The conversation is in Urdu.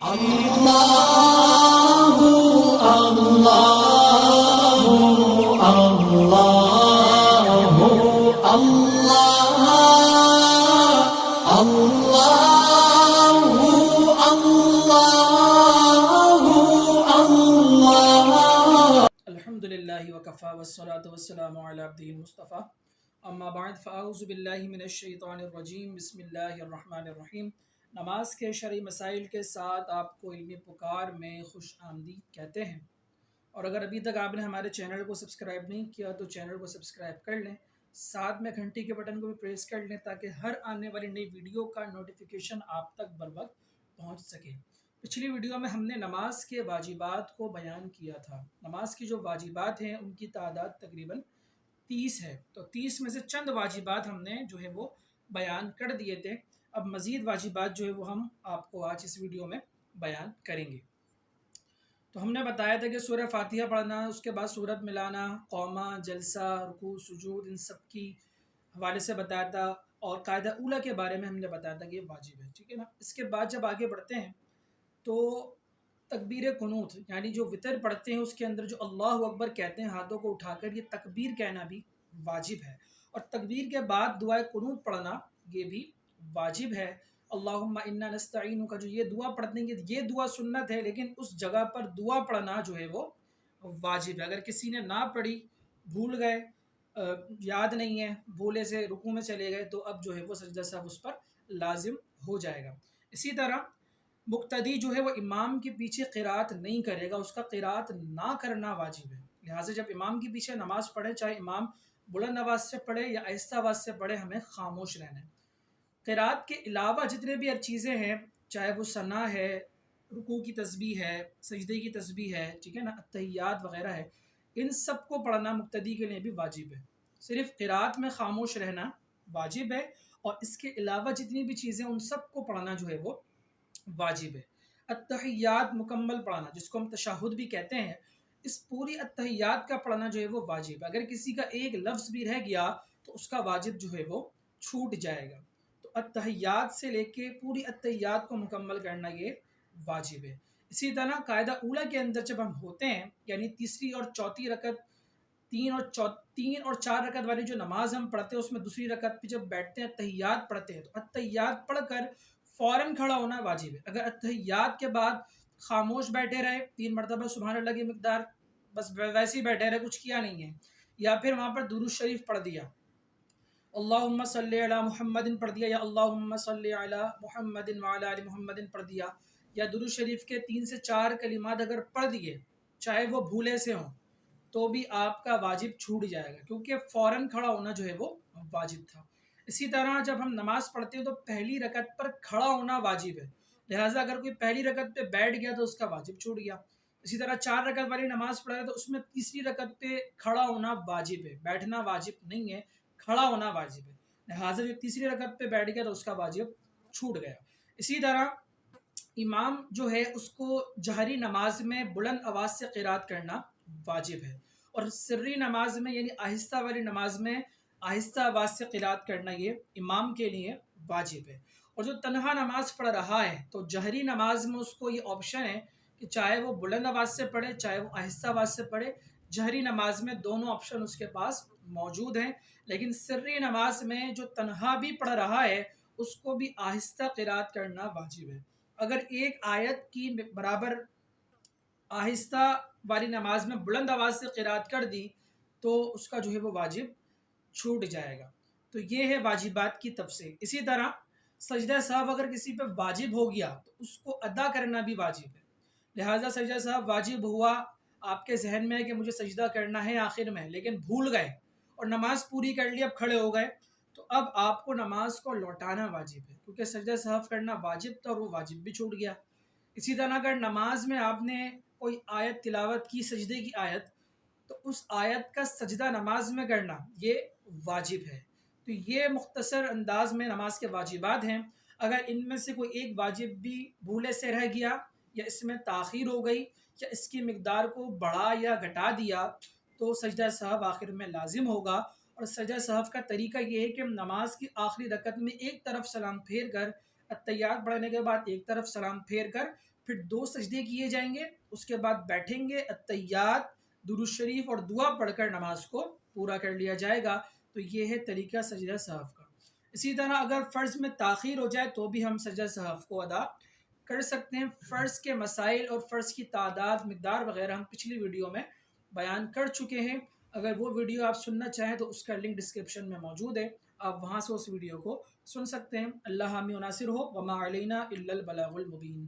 اللہ اللہ اللہ اللہ اللہ الحمدللہ وکفا والصلاة والسلام علی عبدہ المصطفیٰ اما بعد فاعوذ باللہ من الشیطان الرجیم بسم اللہ الرحمن الرحیم۔ نماز کے شرعی مسائل کے ساتھ آپ کو علمی پکار میں خوش آمدید کہتے ہیں، اور اگر ابھی تک آپ نے ہمارے چینل کو سبسکرائب نہیں کیا تو چینل کو سبسکرائب کر لیں، ساتھ میں گھنٹی کے بٹن کو بھی پریس کر لیں تاکہ ہر آنے والی نئی ویڈیو کا نوٹیفیکیشن آپ تک بر وقت پہنچ سکے۔ پچھلی ویڈیو میں ہم نے نماز کے واجبات کو بیان کیا تھا۔ نماز کی جو واجبات ہیں ان کی تعداد تقریباً 30 ہے، تو 30 میں سے چند واجبات ہم نے جو ہے وہ بیان کر دیے تھے۔ اب مزید واجبات جو ہے وہ ہم آپ کو آج اس ویڈیو میں بیان کریں گے۔ تو ہم نے بتایا تھا کہ سورہ فاتحہ پڑھنا، اس کے بعد سورت ملانا، قومہ، جلسہ، رکوع، سجود، ان سب کی حوالے سے بتایا تھا، اور قاعدہ اولیٰ کے بارے میں ہم نے بتایا تھا کہ یہ واجب ہے، ٹھیک ہے نا۔ اس کے بعد جب آگے بڑھتے ہیں تو تکبیر قنوت، یعنی جو وطر پڑھتے ہیں اس کے اندر جو اللہ اکبر کہتے ہیں ہاتھوں کو اٹھا کر، یہ تکبیر کہنا بھی واجب ہے، اور تکبیر کے بعد دعائے قنوت پڑھنا یہ بھی واجب ہے۔ اللہم انا نستعینک، جو یہ دعا پڑھتے ہیں یہ دعا سنت ہے، لیکن اس جگہ پر دعا پڑھنا جو ہے وہ واجب ہے۔ اگر کسی نے نہ پڑھی، بھول گئے، یاد نہیں ہے، بھولے سے رکوع میں چلے گئے، تو اب جو ہے وہ سجدہ سہو اس پر لازم ہو جائے گا۔ اسی طرح مقتدی جو ہے وہ امام کے پیچھے قرات نہیں کرے گا، اس کا قرات نہ کرنا واجب ہے۔ لہٰذا جب امام کے پیچھے نماز پڑھے، چاہے امام بلند آواز سے پڑھے یا آہستہ آواز سے پڑھے، ہمیں خاموش رہنا ہے۔ قرات کے علاوہ جتنے بھی چیزیں ہیں، چاہے وہ ثنا ہے، رکوع کی تسبیح ہے، سجدے کی تسبیح ہے، ٹھیک ہے نا، التحیات وغیرہ ہے، ان سب کو پڑھنا مقتدی کے لیے بھی واجب ہے۔ صرف قرات میں خاموش رہنا واجب ہے، اور اس کے علاوہ جتنی بھی چیزیں ان سب کو پڑھنا جو ہے وہ واجب ہے۔ التحیات مکمل پڑھنا، جس کو ہم تشہد بھی کہتے ہیں، اس پوری التحیات کا پڑھنا جو ہے وہ واجب ہے۔ اگر کسی کا ایک لفظ بھی رہ گیا تو اس کا واجب جو ہے وہ چھوٹ جائے گا۔ تو التحیات سے لے کے پوری التحیات کو مکمل کرنا یہ واجب ہے۔ اسی طرح قاعدہ اولیٰ کے اندر جب ہم ہوتے ہیں، یعنی تیسری اور چوتھی رکعت، تین اور چار رکعت والی جو نماز ہم پڑھتے ہیں، اس میں دوسری رکعت پہ جب بیٹھتے ہیں التحیات پڑھتے ہیں، تو التحیات پڑھ کر فوراً کھڑا ہونا واجب ہے۔ اگر التحیات کے بعد خاموش بیٹھے رہے، 3 مرتبہ سبحان اللہ کی مقدار بس ویسے ہی بیٹھے رہے، کچھ کیا نہیں ہے، یا پھر وہاں پر درود شریف پڑھ دیا، اللہم صلی علی محمد پڑھ دیا، یا اللہم صلی علی محمد وعلی آل محمد پڑھ دیا، یا درود شریف کے 3 سے 4 کلمات اگر پڑھ دیے، چاہے وہ بھولے سے ہوں، تو بھی آپ کا واجب چھوٹ جائے گا، کیونکہ فوراً کھڑا ہونا جو ہے وہ واجب تھا۔ اسی طرح جب ہم نماز پڑھتے ہیں تو پہلی رکعت پر کھڑا ہونا واجب ہے، لہٰذا اگر کوئی پہلی رکعت پہ بیٹھ گیا تو اس کا واجب چھوٹ گیا۔ اسی طرح 4 رکعت والی نماز پڑھ رہا ہے تو اس میں تیسری رکعت پہ کھڑا ہونا واجب ہے، بیٹھنا واجب نہیں ہے، کھڑا ہونا واجب ہے، لہٰذا جو تیسری رکعت پہ بیٹھ گیا تو اس کا واجب چھوٹ گیا۔ اسی طرح امام جو ہے اس کو جہری نماز میں بلند آواز سے قرات کرنا واجب ہے، اور سری نماز میں یعنی آہستہ والی نماز میں آہستہ آواز سے قرات کرنا یہ امام کے لیے واجب ہے۔ اور جو تنہا نماز پڑھ رہا ہے تو جہری نماز میں اس کو یہ آپشن ہے کہ چاہے وہ بلند آواز سے پڑھے، چاہے وہ آہستہ آواز سے پڑھے، جہری نماز میں دونوں آپشن اس کے پاس موجود ہیں۔ لیکن سری نماز میں جو تنہا بھی پڑھ رہا ہے اس کو بھی آہستہ قرات کرنا واجب ہے۔ اگر ایک آیت کی برابر آہستہ والی نماز میں بلند آواز سے قرات کر دی تو اس کا جو ہے وہ واجب چھوٹ جائے گا۔ تو یہ ہے واجبات کی تفصیل۔ اسی طرح سجدہ سہو اگر کسی پہ واجب ہو گیا تو اس کو ادا کرنا بھی واجب ہے، لہٰذا سجدہ سہو واجب ہوا، آپ کے ذہن میں ہے کہ مجھے سجدہ کرنا ہے آخر میں، لیکن بھول گئے اور نماز پوری کر لی، اب کھڑے ہو گئے، تو اب آپ کو نماز کو لوٹانا واجب ہے، کیونکہ سجدہ سہو کرنا واجب تھا اور وہ واجب بھی چھوٹ گیا۔ اسی طرح اگر نماز میں آپ نے کوئی آیت تلاوت کی، سجدے کی آیت، تو اس آیت کا سجدہ نماز میں کرنا یہ واجب ہے۔ تو یہ مختصر انداز میں نماز کے واجبات ہیں۔ اگر ان میں سے کوئی ایک واجب بھی بھولے سے رہ گیا، یا اس میں تاخیر ہو گئی، یا اس کی مقدار کو بڑھا یا گھٹا دیا، تو سجدہ سہو آخر میں لازم ہوگا۔ اور سجدہ سہو کا طریقہ یہ ہے کہ نماز کی آخری رکعت میں ایک طرف سلام پھیر کر، التحیات پڑھنے کے بعد ایک طرف سلام پھیر کر پھر 2 سجدے کیے جائیں گے، اس کے بعد بیٹھیں گے، التحیات، درود شریف اور دعا پڑھ کر نماز کو پورا کر لیا جائے گا۔ تو یہ ہے طریقہ سجدہ سہو کا۔ اسی طرح اگر فرض میں تاخیر ہو جائے تو بھی ہم سجدہ سہو کو ادا کر سکتے ہیں۔ فرض کے مسائل اور فرض کی تعداد، مقدار وغیرہ ہم پچھلی ویڈیو میں بیان کر چکے ہیں۔ اگر وہ ویڈیو آپ سننا چاہیں تو اس کا لنک ڈسکرپشن میں موجود ہے، آپ وہاں سے اس ویڈیو کو سن سکتے ہیں۔ اللہ حامی و ناصر ہو، وما علینا الا البلاغ المبین۔